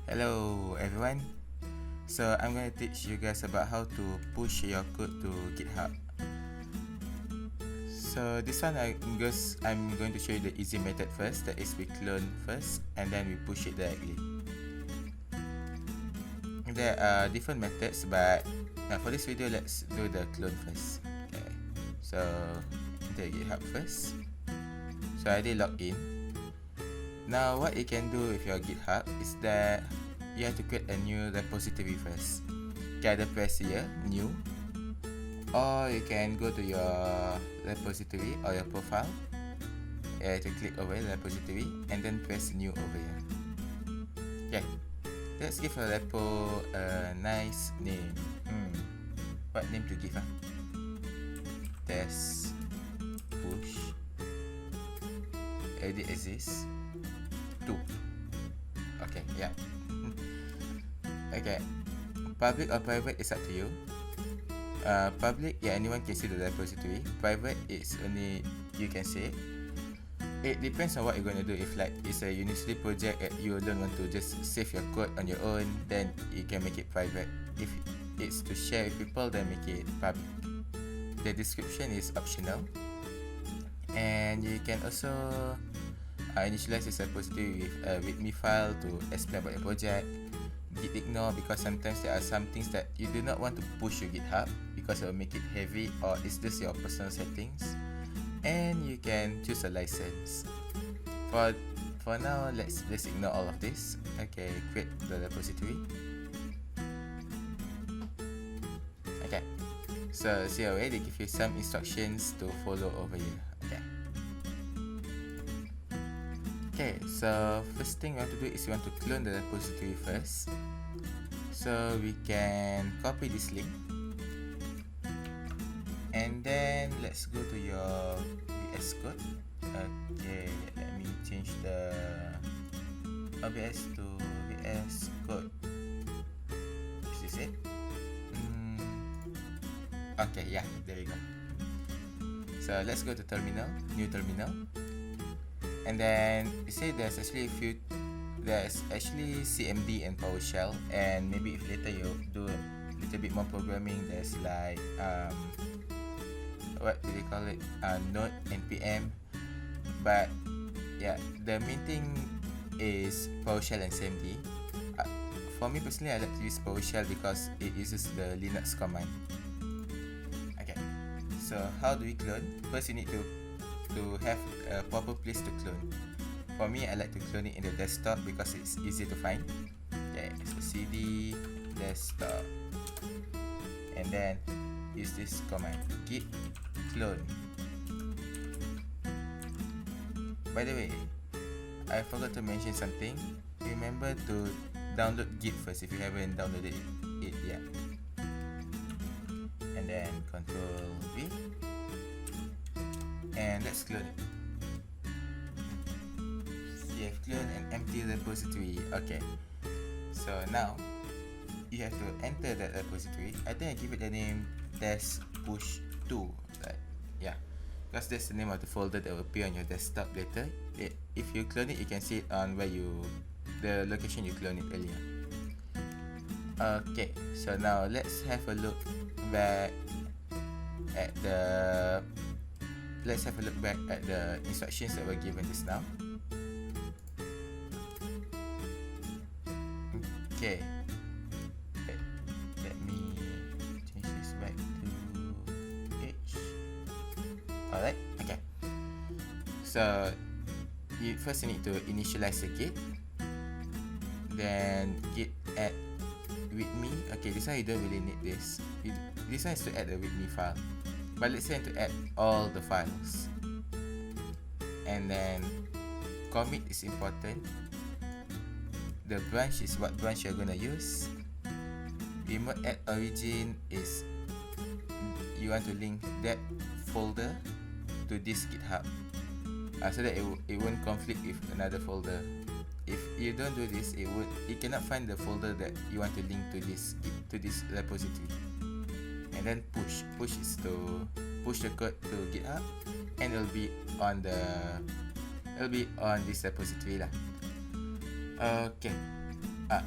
Hello everyone. So I'm going to teach you guys about how to push your code to GitHub. So this one I'm going to show you the easy method first. That is, we clone first and then we push it directly. There are different methods, but for this video let's do the clone first. Okay. So enter GitHub first. So I did log in. Now what you can do with your GitHub is that you have to create a new repository first. You can either press here, new, or you can go to your repository or your profile. You have to click over the repository and then press new over here. Okay, let's give a repo a nice name. What name to give? Test push edit exists 2. Okay, yeah. Okay, public or private is up to you. Public, yeah, anyone can see the repository. Private, it's only you can see it. It depends on what you're going to do. If like it's a university project and you don't want to just save your code on your own, then you can make it private. If it's to share with people, then make it public. The description is optional, and you can also initialize this repository with a readme file to explain about your project. Git ignore, because sometimes there are some things that you do not want to push your GitHub because it will make it heavy, or it's just your personal settings. And you can choose a license. For now, let's ignore all of this. Okay, create the repository. Okay, so see away, they give you some instructions to follow over here. Okay, so first thing we want to do is we want to clone the repository first. So we can copy this link, and then let's go to your VS Code. Okay, let me change the OBS to VS Code. Is this it? Okay, yeah, there we go. So let's go to terminal, new terminal. And then you see there's actually CMD and PowerShell, and maybe if later you do a little bit more programming, there's like what do they call it, Node, NPM. But yeah, the main thing is PowerShell and CMD. For me personally, I like to use PowerShell because it uses the Linux command. Okay, so how do we clone? First you need to have a proper place to clone. For me, I like to clone it in the desktop because it's easy to find. Okay, so cd desktop, and then use this command, git clone. By the way, I forgot to mention something. Remember to download Git first if you haven't downloaded it yet. And then Control V. And let's clone it. You have cloned an empty repository. Okay, so now you have to enter that repository. I think I give it the name test push 2, right? Yeah, because that's the name of the folder that will appear on your desktop later. If you clone it, you can see it on the location you cloned it earlier. Okay, so now let's have a look back at the instructions that were given just now. Okay, let me change this back to H. Alright, okay. So you need to initialize the Git, then Git add readme. Okay, this one you don't really need this. This one is to add the readme file. But let's say to add all the files, and then commit is important. The branch is what branch you're gonna use. Remote add origin is you want to link that folder to this GitHub, so that it won't conflict with another folder. If you don't do this, you cannot find the folder that you want to link to this repository. And then push is to push the code to GitHub, and it'll be on this repository lah. Okay, Ah,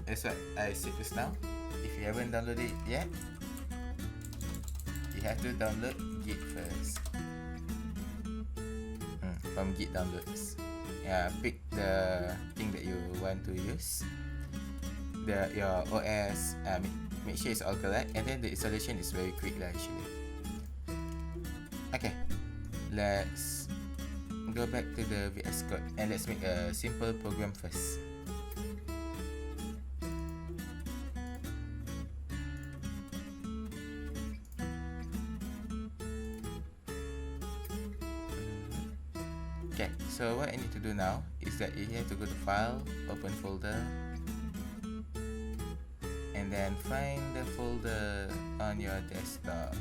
that's what I said just now. If you haven't downloaded it yet, you have to download Git first. From Git downloads. Yeah, pick the thing that you want to use. Your OS. Make sure it's all correct, and then the installation is very quick actually. Okay, let's go back to the VS Code and let's make a simple program first. Okay, so what I need to do now is that you have to go to File, Open Folder, and then find the folder on your desktop.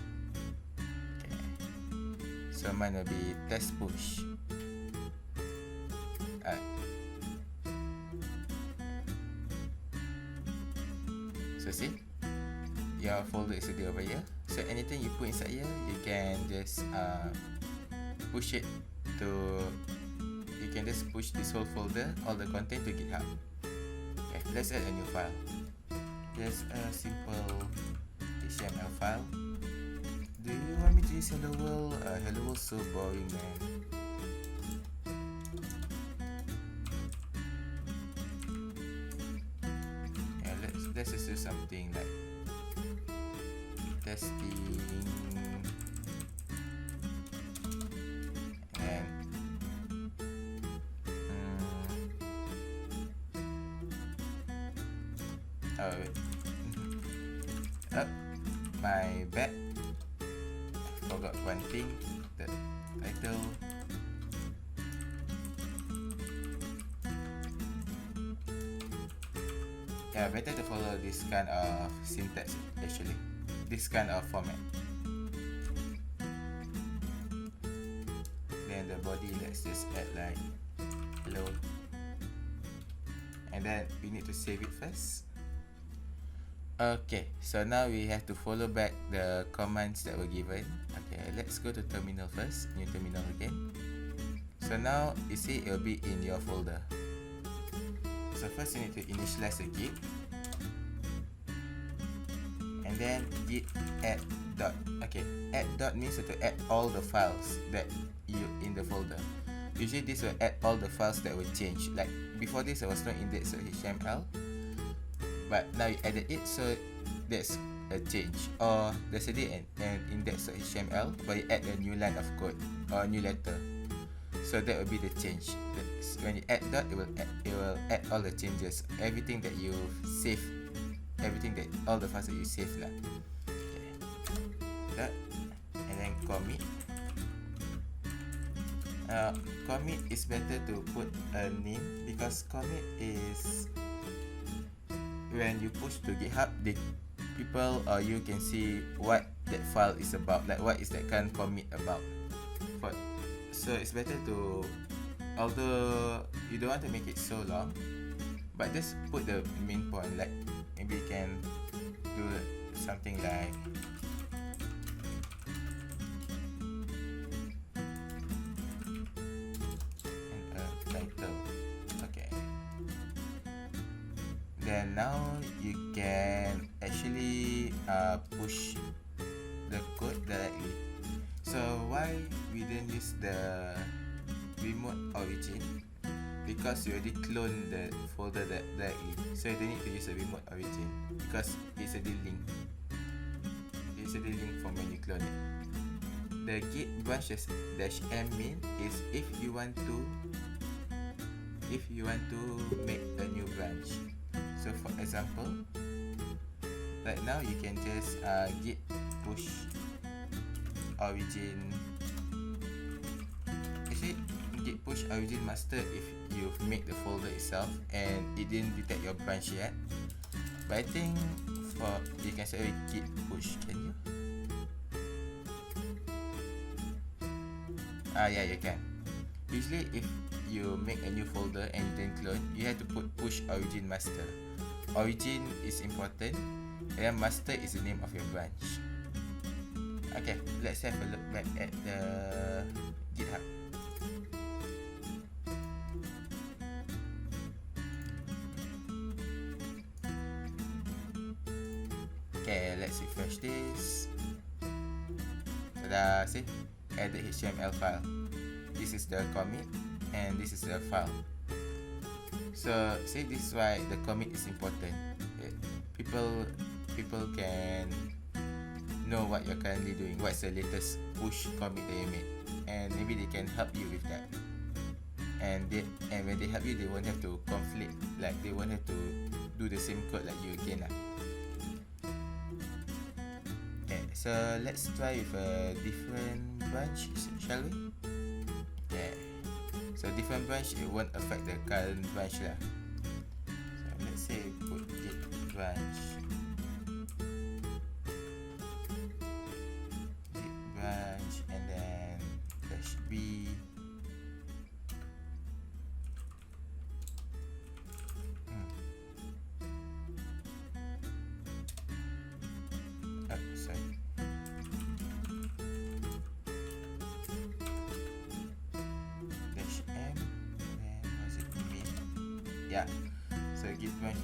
Okay, so mine will be test push. So see, your folder is already over here. So anything you put inside here, you can just push it to. You can just push this whole folder, all the content to GitHub. Okay, let's add a new file. Just a simple HTML file. Do you want me to use Hello World? Hello World so boring, man. Yeah, let's just do something like testing, and oh wait. My bad. Forgot one thing. The title. Yeah, better to follow this kind of syntax actually. This kind of format. Then the body, let's just add like hello. And then we need to save it first. Okay, so now we have to follow back the commands that were given. Okay, let's go to terminal first. New terminal again. So now you see it will be in your folder. So first you need to initialize the git, and then git add dot. Okay, add dot means to add all the files that you in the folder. Usually this will add all the files that will change. Like before this there was no index.html, but now you added it, so that's a change. Or there's already an index.html, but you add a new line of code or a new letter, so that will be the change. That's when you add dot, it will add all the changes, everything that you save, all the files that you save lah. Okay. That, and then commit. Commit is better to put a name, because commit is when you push to GitHub, the people or you can see what that file is about, like what is that current commit about. So it's better to, although you don't want to make it so long, but just put the main point. Like maybe you can do something like title. Okay. Then now you can actually push the code directly. So why we didn't use the remote origin? Because you already cloned the folder directly, so you don't need to use a remote origin, because it's a link. It's a link from when you clone it. The git branch -m mean is if you want to make a new branch. So for example, right now you can just git push origin. Actually, git push origin master if you've made the folder itself and it didn't detect your branch yet. But I think you can say git push. Can you? Yeah, you can. Usually if you make a new folder and you then clone, you have to put push origin master. Origin is important, and then master is the name of your branch. Okay, let's have a look back at the GitHub. Okay, let's refresh this. Tada, see? Add the HTML file. This is the commit and this is the file. So see, this is why the commit is important. People can know what you're currently doing, what's the latest push commit that you made, and maybe they can help you with that. And when they help you, they won't have to conflict, like they won't have to do the same code like you again lah. Okay, so let's try with a different branch, shall we? Okay, so different branch, it won't affect the current branch lah. So let's say put git branch, and then -b. Yeah, so git branch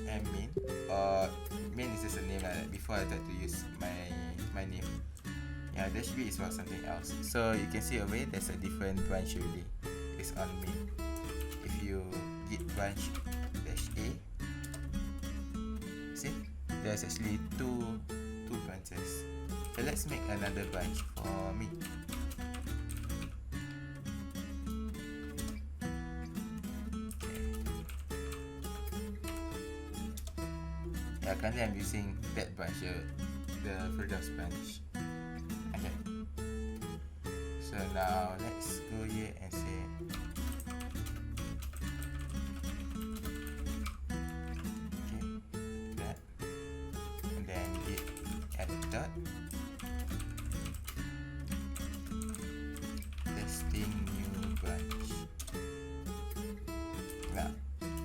-m main, or main is just a name like that. Before I tried to use my name. Yeah, -b is for something else. So you can see over here, there's a different branch already. It's on main. If you git branch -a, see, there's actually two branches. So let's make another branch for me. Yeah, currently I'm using that branch, the Firdaus branch. Okay. So now let's go here and say okay, that, and then git add dot testing new branch. Now,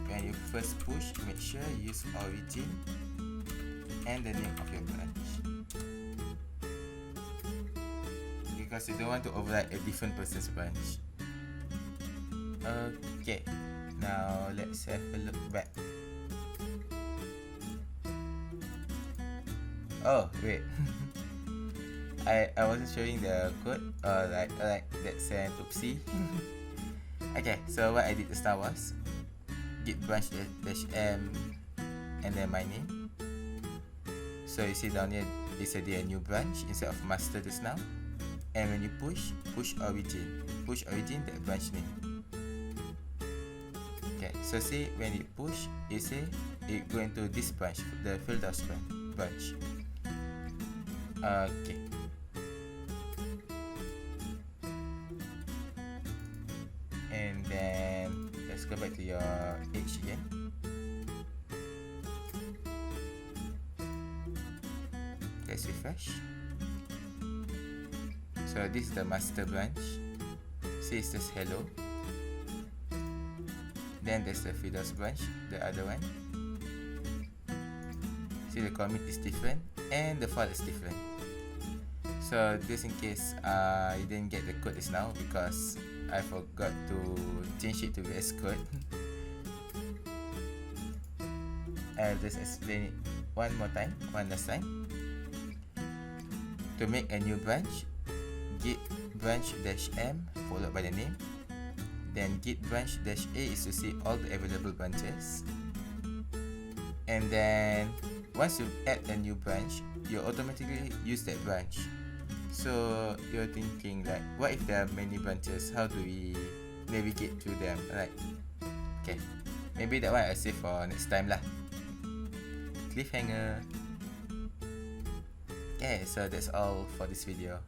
when you first push, make sure you use origin and the name of your branch, because you don't want to override a different person's branch. Okay, now let's have a look back. Oh wait, I wasn't showing the code. Alright, that's an oopsie. Okay, so what I did just now was git branch -m and then my name. So you see down here, it's a new branch instead of master just now. And when you push origin, that branch name. Okay, so see, when you push, you see it go into this branch, the Firdaus branch. Okay. And then let's go back to your H again. Let's refresh. So this is the master branch. See, it says hello. Then there's the Firdaus branch, the other one. See, the commit is different and the file is different. So just in case you didn't get the code just now, because I forgot to change it to VS Code. I'll just explain it one last time. To make a new branch, git branch -m followed by the name. Then git branch -a is to see all the available branches. And then once you add a new branch, you automatically use that branch. So you're thinking like, what if there are many branches? How do we navigate through them? Right? Okay, maybe that one I'll save for next time lah. Cliffhanger. Okay, so that's all for this video.